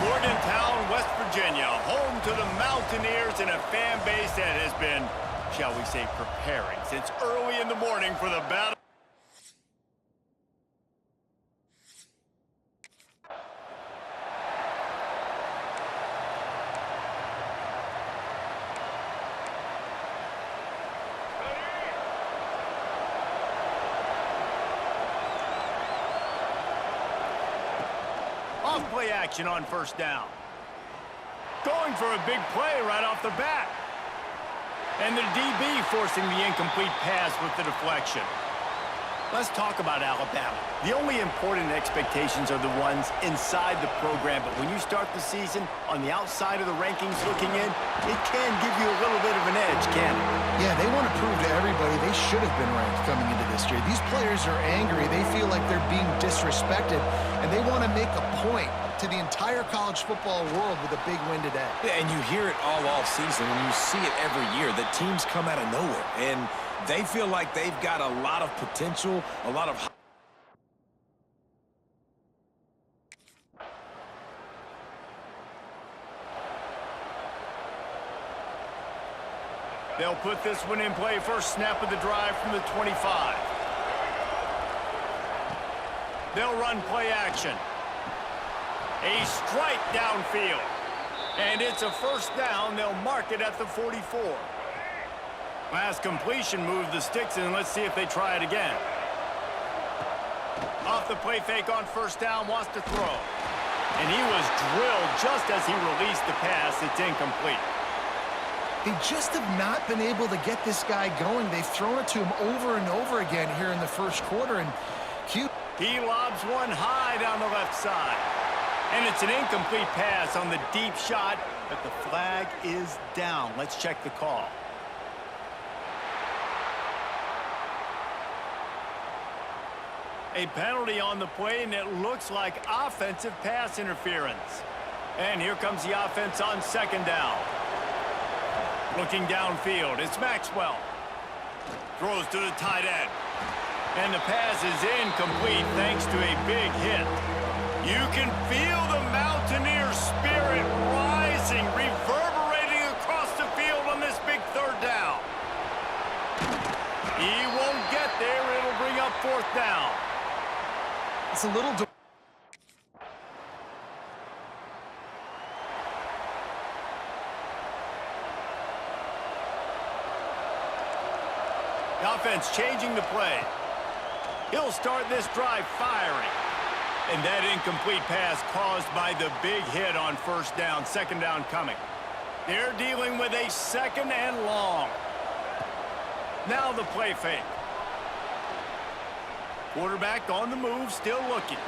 Morgantown, West Virginia, home to the Mountaineers and a fan base that has been, shall we say, preparing since early in the morning for the battle. Off-play action on first down. Going for a big play right off the bat. And the DB forcing the incomplete pass with the deflection. Let's talk about Alabama. The only important expectations are the ones inside the program, but when you start the season on the outside of the rankings looking in, it can give you a little bit of an edge, can't it? Yeah, they want to prove to everybody they should have been ranked coming into this year. These players are angry. They feel like they're being disrespected, and they want to make a point to the entire college football world with a big win today. Yeah, and you hear it all off season, and you see it every year. The teams come out of nowhere, and they feel like they've got a lot of potential, a lot of... They'll put this one in play. First snap of the drive from the 25. They'll run play action. A strike downfield. And it's a first down. They'll mark it at the 44. Last completion moved the sticks in. Let's see if they try it again. Off the play fake on first down, wants to throw. And he was drilled just as he released the pass. It's incomplete. They just have not been able to get this guy going. They've thrown it to him over and over again here in the first quarter. And he lobs one high down the left side. And it's an incomplete pass on the deep shot, but the flag is down. Let's check the call. A penalty on the play, and it looks like offensive pass interference. And here comes the offense on second down. Looking downfield, it's Maxwell. Throws to the tight end. And the pass is incomplete thanks to a big hit. You can feel the Mountaineer spirit rising, reverberating across the field on this big third down. He won't get there. It'll bring up fourth down. It's a little... The offense changing the play. He'll start this drive firing. And that incomplete pass caused by the big hit on first down. Second down coming. They're dealing with a second and long. Now the play fake. Quarterback on the move, still looking.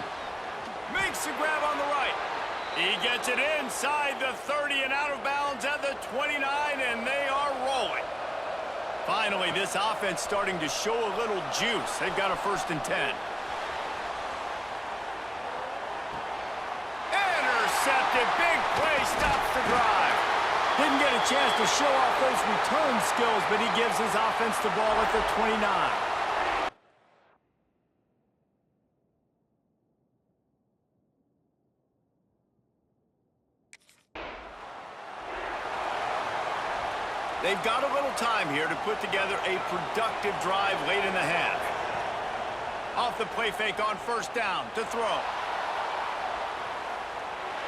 Makes the grab on the right. He gets it inside the 30 and out of bounds at the 29, and they are rolling. Finally, this offense starting to show a little juice. They've got a 1st and 10. Intercepted. Big play. Stops the drive. Didn't get a chance to show off those return skills, but he gives his offense the ball at the 29. They've got a little time here to put together a productive drive late in the half. Off the play fake on first down to throw.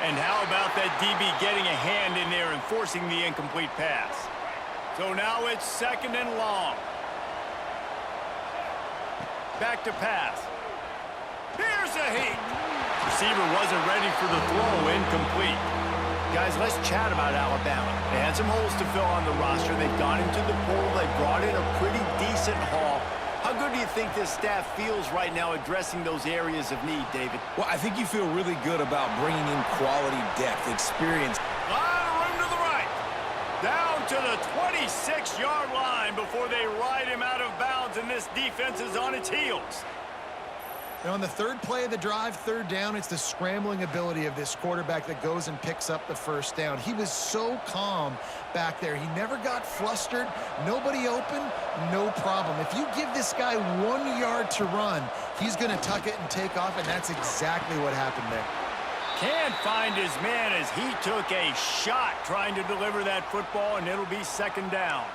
And how about that DB getting a hand in there and forcing the incomplete pass? So now it's second and long. Back to pass. Here's a heat. Receiver wasn't ready for the throw, incomplete. Guys, let's chat about Alabama. They had some holes to fill on the roster. They've gone into the portal. They brought in a pretty decent haul. How good do you think this staff feels right now addressing those areas of need, David? Well, I think you feel really good about bringing in quality depth, experience. A lot of room to the right. Down to the 26-yard line before they ride him out of bounds, and this defense is on its heels. And on the third play of the drive, third down, it's the scrambling ability of this quarterback that goes and picks up the first down. He was so calm back there. He never got flustered. Nobody open, no problem. If you give this guy 1 yard to run, he's going to tuck it and take off, and that's exactly what happened there. Can't find his man as he took a shot trying to deliver that football, and it'll be second down.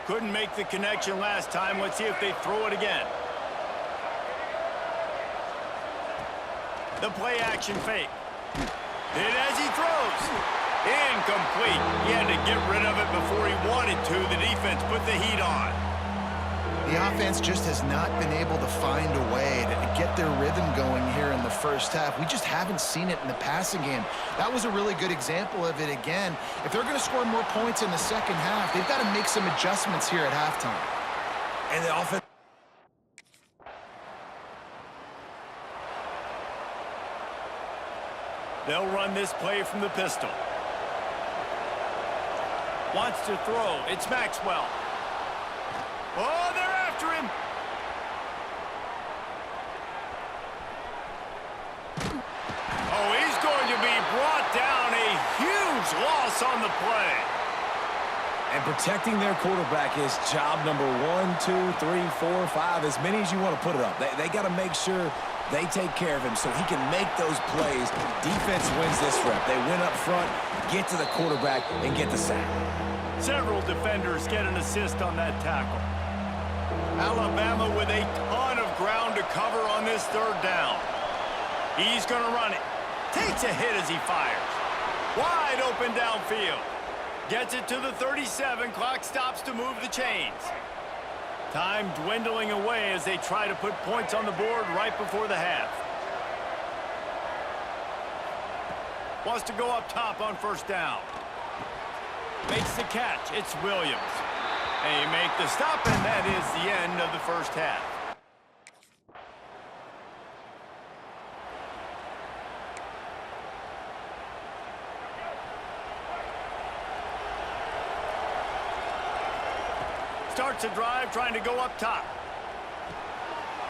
Couldn't make the connection last time. Let's see if they throw it again. The play action fake. And as he throws, incomplete. He had to get rid of it before he wanted to. The defense put the heat on. The offense just has not been able to find a way to get their rhythm going here in the first half. We just haven't seen it in the passing game. That was a really good example of it again. If they're going to score more points in the second half, they've got to make some adjustments here at halftime. And the offense. They'll run this play from the pistol. Wants to throw. It's Maxwell. Oh, they're after him. Oh, he's going to be brought down. A huge loss on the play. And protecting their quarterback is job number 1, 2, 3, 4, 5, as many as you want to put it up. They got to make sure they take care of him so he can make those plays. Defense wins this rep. They win up front, get to the quarterback, and get the sack. Several defenders get an assist on that tackle. Alabama with a ton of ground to cover on this third down. He's going to run it. Takes a hit as he fires. Wide open downfield. Gets it to the 37. Clock stops to move the chains. Time dwindling away as they try to put points on the board right before the half. Wants to go up top on first down. Makes the catch. It's Williams. They make the stop, and that is the end of the first half. Starts a drive trying to go up top.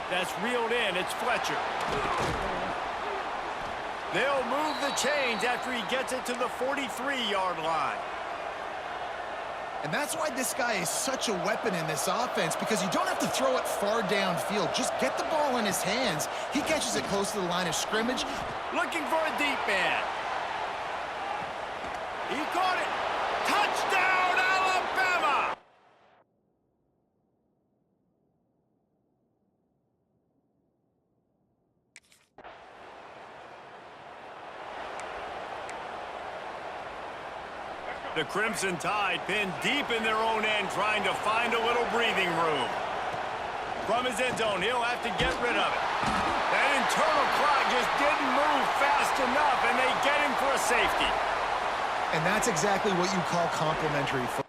That's reeled in. It's Fletcher. They'll move the chains after he gets it to the 43-yard line. And that's why this guy is such a weapon in this offense, because you don't have to throw it far downfield. Just get the ball in his hands. He catches it close to the line of scrimmage. Looking for a deep man. He caught it. Touchdown, Alabama! The Crimson Tide pinned deep in their own end, trying to find a little breathing room. From his end zone, he'll have to get rid of it. That internal clock just didn't move fast enough, and they get him for a safety. And that's exactly what you call complimentary football.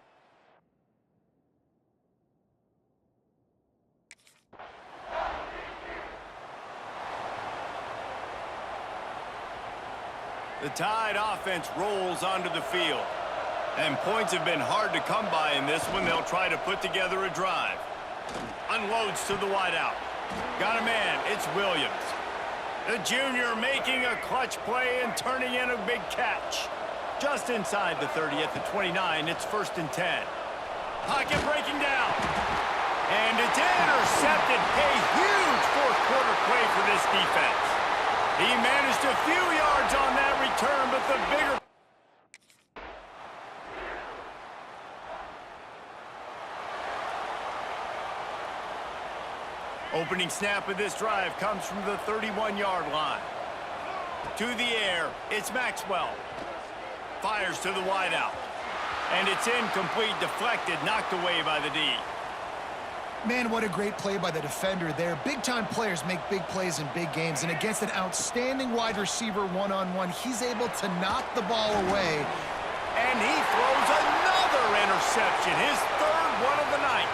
The Tide offense rolls onto the field. And points have been hard to come by in this one. They'll try to put together a drive. Unloads to the wideout. Got a man. It's Williams. The junior making a clutch play and turning in a big catch. Just inside the 30 at the 29. It's 1st and 10. Pocket breaking down. And it's intercepted. A huge fourth quarter play for this defense. He managed a few yards on that return, but the bigger... Opening snap of this drive comes from the 31-yard line. To the air, it's Maxwell. Fires to the wideout. And it's incomplete, deflected, knocked away by the D. Man, what a great play by the defender there. Big-time players make big plays in big games, and against an outstanding wide receiver one-on-one, he's able to knock the ball away. And he throws another interception, his third one of the night.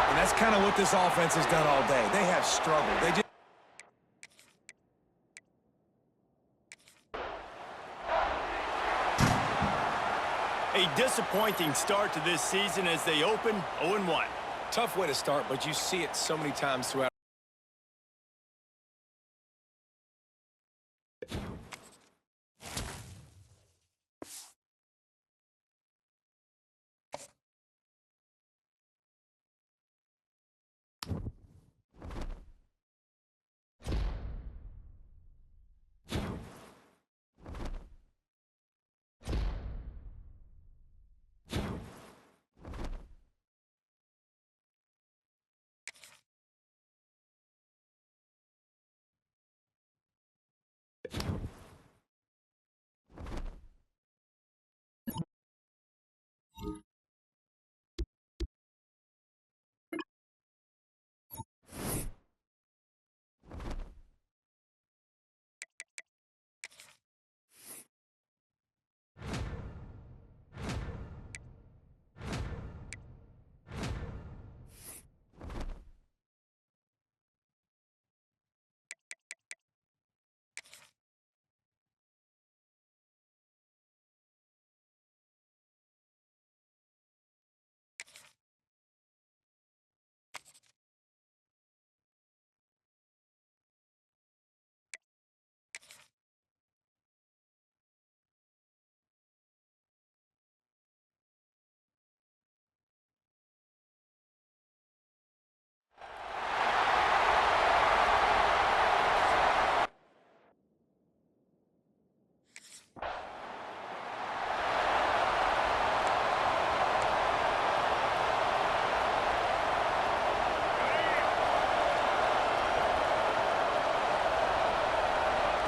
And that's kind of what this offense has done all day. They have struggled. They just... A disappointing start to this season as they open 0-1. Tough way to start, but you see it so many times throughout.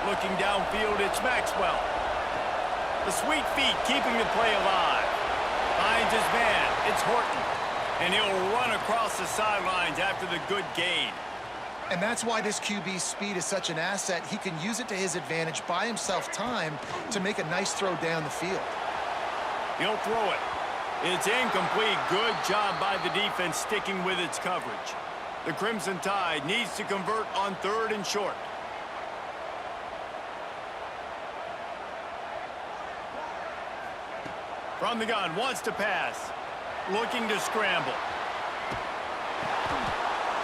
Looking downfield, it's Maxwell. The sweet feet keeping the play alive. Finds his man. It's Horton. And he'll run across the sidelines after the good gain. And that's why this QB's speed is such an asset. He can use it to his advantage, buy himself time to make a nice throw down the field. He'll throw it. It's incomplete. Good job by the defense sticking with its coverage. The Crimson Tide needs to convert on 3rd and short. From the gun, wants to pass. Looking to scramble.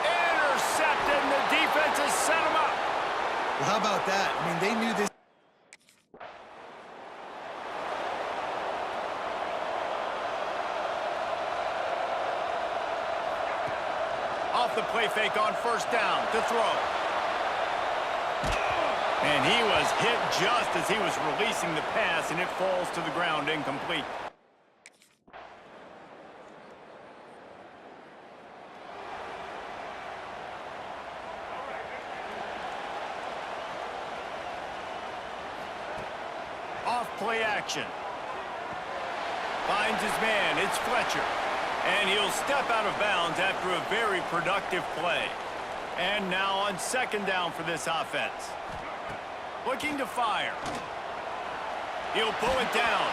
Intercepted, and the defense has set him up. Well, how about that? I mean, they knew this. Off the play fake on 1st down to throw. And he was hit just as he was releasing the pass, and it falls to the ground incomplete. Off play action. Finds his man. It's Fletcher. And he'll step out of bounds after a very productive play. And now on 2nd down for this offense. Looking to fire. He'll pull it down.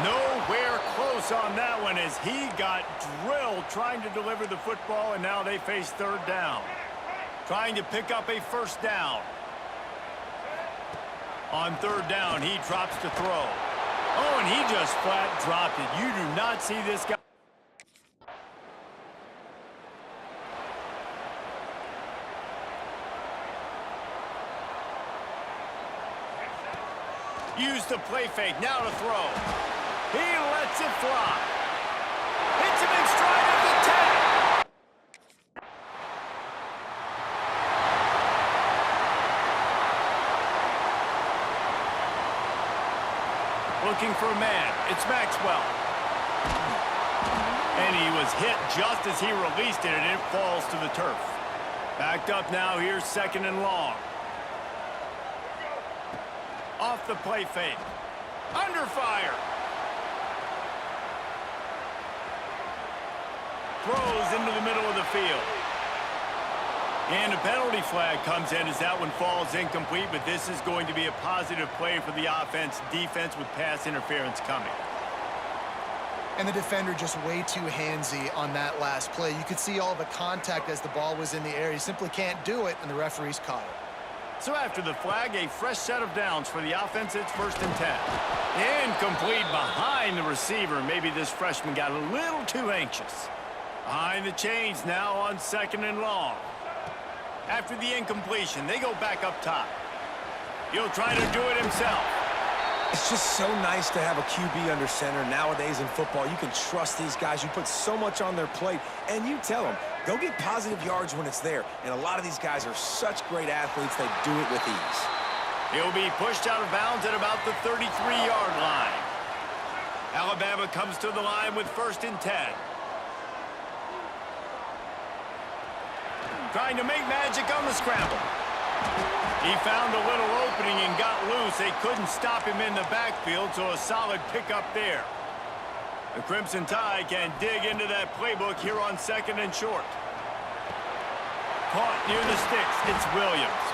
Nowhere close on that one as he got drilled trying to deliver the football, and now they face 3rd down. Trying to pick up a 1st down. On 3rd down, he drops to throw. Oh, and he just flat dropped it. You do not see this guy. Use the play fake, now to throw. He lets it fly. Hits him in stride at the 10. Looking for a man, it's Maxwell. And he was hit just as he released it, and it falls to the turf. Backed up now, here's 2nd and long. Off the play fake. Under fire. Throws into the middle of the field. And a penalty flag comes in as that one falls incomplete, but this is going to be a positive play for the offense. Defense with pass interference coming. And the defender just way too handsy on that last play. You could see all the contact as the ball was in the air. He simply can't do it, and the referee's caught it. So after the flag, a fresh set of downs for the offense. It's 1st and 10. Incomplete behind the receiver. Maybe this freshman got a little too anxious. Behind the chains now on 2nd and long. After the incompletion, they go back up top. He'll try to do it himself. It's just so nice to have a QB under center nowadays in football. You can trust these guys. You put so much on their plate, and you tell them, go get positive yards when it's there. And a lot of these guys are such great athletes, they do it with ease. He'll be pushed out of bounds at about the 33-yard line. Alabama comes to the line with 1st and 10. Trying to make magic on the scramble. He found a little opening and got loose. They couldn't stop him in the backfield, so a solid pickup there. The Crimson Tide can dig into that playbook here on 2nd and short. Caught near the sticks. It's Williams.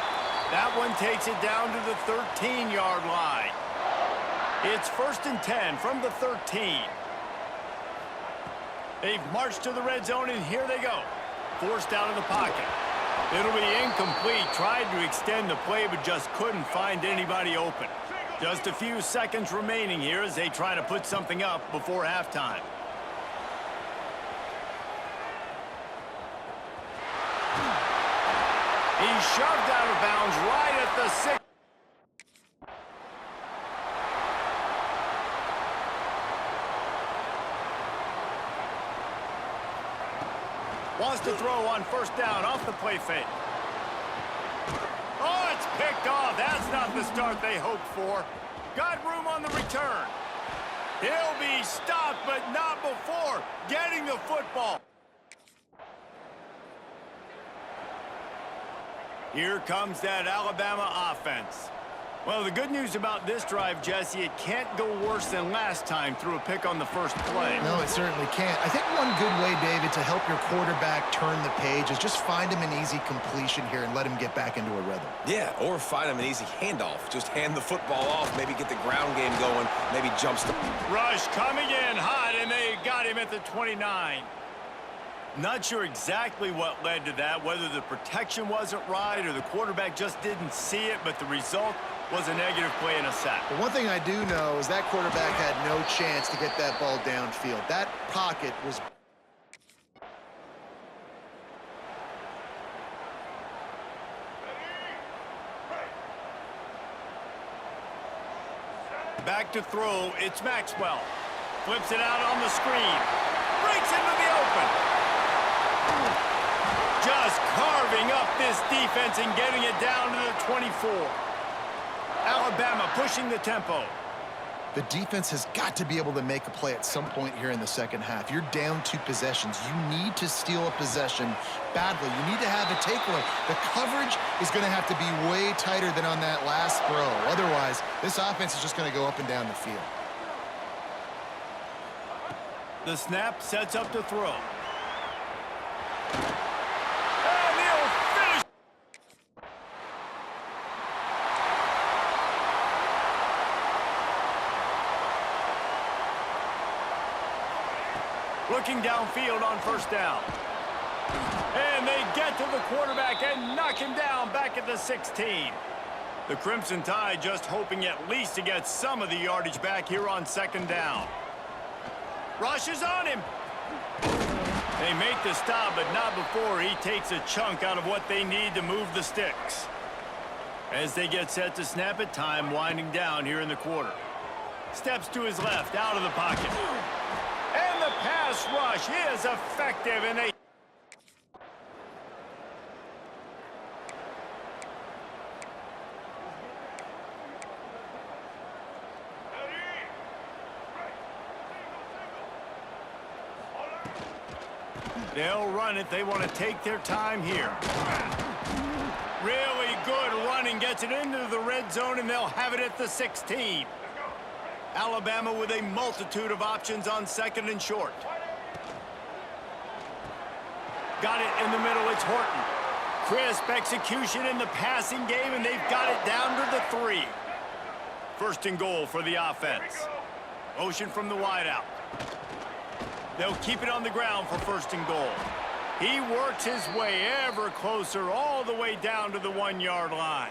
That one takes it down to the 13-yard line. It's 1st and 10 from the 13. They've marched to the red zone, and here they go. Forced out of the pocket. It'll be incomplete. Tried to extend the play, but just couldn't find anybody open. Just a few seconds remaining here as they try to put something up before halftime. He's shoved out of bounds right at the 6. Wants to throw on 1st down off the play fake. Oh, it's picked off. That's not the start they hoped for. Got room on the return. He'll be stopped, but not before getting the football. Here comes that Alabama offense. Well, the good news about this drive, Jesse, it can't go worse than last time through a pick on the first play. No, it certainly can't. I think one good way, David, to help your quarterback turn the page is just find him an easy completion here and let him get back into a rhythm. Yeah, or find him an easy handoff. Just hand the football off, maybe get the ground game going, maybe jumps the... Rush coming in hot, and they got him at the 29. Not sure exactly what led to that, whether the protection wasn't right or the quarterback just didn't see it, but the result was a negative play and a sack. But one thing I do know is that quarterback had no chance to get that ball downfield. That pocket was... Back to throw, it's Maxwell. Flips it out on the screen. Breaks into the open. Just carving up this defense and getting it down to the 24. Alabama pushing the tempo. The defense has got to be able to make a play at some point here in the second half. You're down 2 possessions. You need to steal a possession badly. You need to have a takeaway. The coverage is going to have to be way tighter than on that last throw. Otherwise, this offense is just going to go up and down the field. The snap sets up the throw. Looking downfield on first down. And they get to the quarterback and knock him down back at the 16. The Crimson Tide just hoping at least to get some of the yardage back here on second down. Rush is on him. They make the stop, but not before he takes a chunk out of what they need to move the sticks. As they get set to snap it, time winding down here in the quarter. Steps to his left, out of the pocket. And the pass rush is effective, and they... They'll run it. They want to take their time here. Really good running. Gets it into the red zone, and they'll have it at the 16. Alabama with a multitude of options on second and short. Got it in the middle. It's Horton. Crisp execution in the passing game, and they've got it down to the 3. First and goal for the offense. Motion from the wideout. They'll keep it on the ground for first and goal. He works his way ever closer all the way down to the 1-yard line.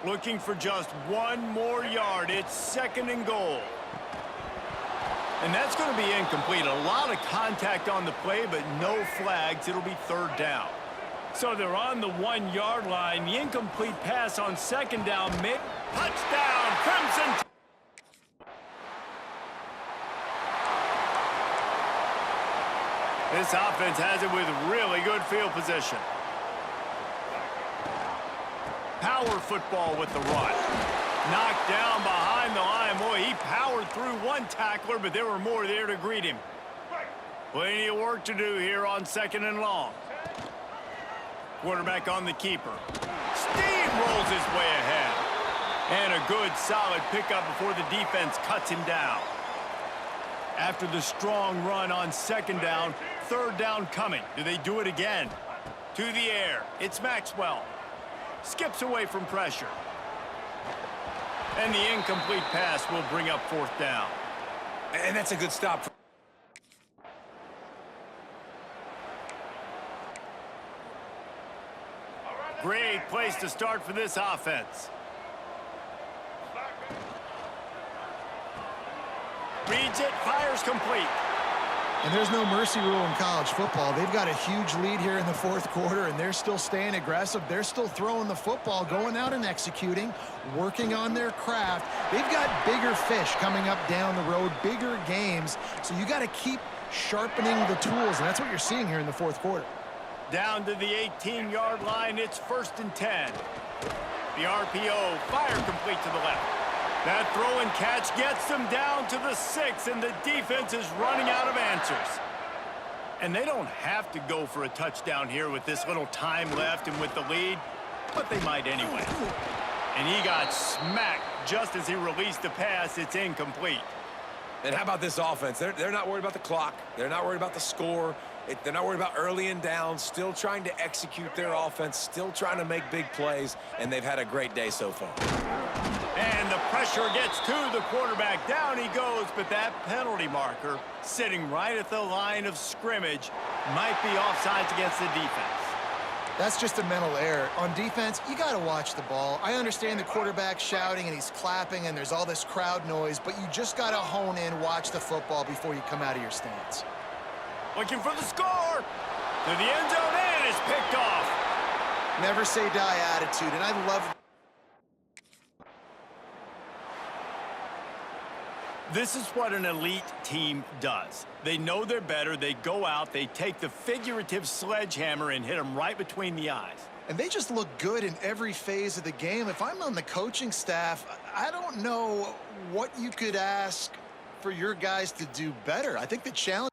Looking for just 1 more yard. It's second and goal. And that's going to be incomplete. A lot of contact on the play, but no flags. It'll be third down. So they're on the 1-yard line. The incomplete pass on second down. Touchdown, Crimson. This offense has it with really good field position. Power football with the run. Knocked down behind the line. Boy, he powered through one tackler, but there were more there to greet him. Plenty of work to do here on second and long. Quarterback on the keeper. Steamrolls his way ahead. And a good, solid pickup before the defense cuts him down. After the strong run on second down, third down coming. Do they do it again? To the air. It's Maxwell. Skips away from pressure. And the incomplete pass will bring up fourth down. And that's a good stop. Great place to start for this offense. Reads it, fires complete. And there's no mercy rule in college football. They've got a huge lead here in the fourth quarter, and they're still staying aggressive. They're still throwing the football, going out and executing, working on their craft. They've got bigger fish coming up down the road, bigger games. So you got to keep sharpening the tools, and that's what you're seeing here in the fourth quarter. Down to the 18-yard line, it's first and 10. The RPO, fire complete to the left. That throw and catch gets them down to the 6, and the defense is running out of answers. And they don't have to go for a touchdown here with this little time left and with the lead, but they might anyway. And he got smacked just as he released the pass. It's incomplete. And how about this offense? They're not worried about the clock. They're not worried about the score. They're not worried about early and down. Still trying to execute their offense. Still trying to make big plays. And they've had a great day so far. And the pressure gets to the quarterback. Down he goes, but that penalty marker sitting right at the line of scrimmage might be offsides against the defense. That's just a mental error. On defense, you got to watch the ball. I understand the quarterback shouting and he's clapping and there's all this crowd noise, but you just got to hone in, watch the football before you come out of your stance. Looking for the score. To the end zone, and it's picked off. Never say die attitude, and I love. This is what an elite team does. They know they're better. They go out, they take the figurative sledgehammer and hit them right between the eyes. And they just look good in every phase of the game. If I'm on the coaching staff, I don't know what you could ask for your guys to do better. I think the challenge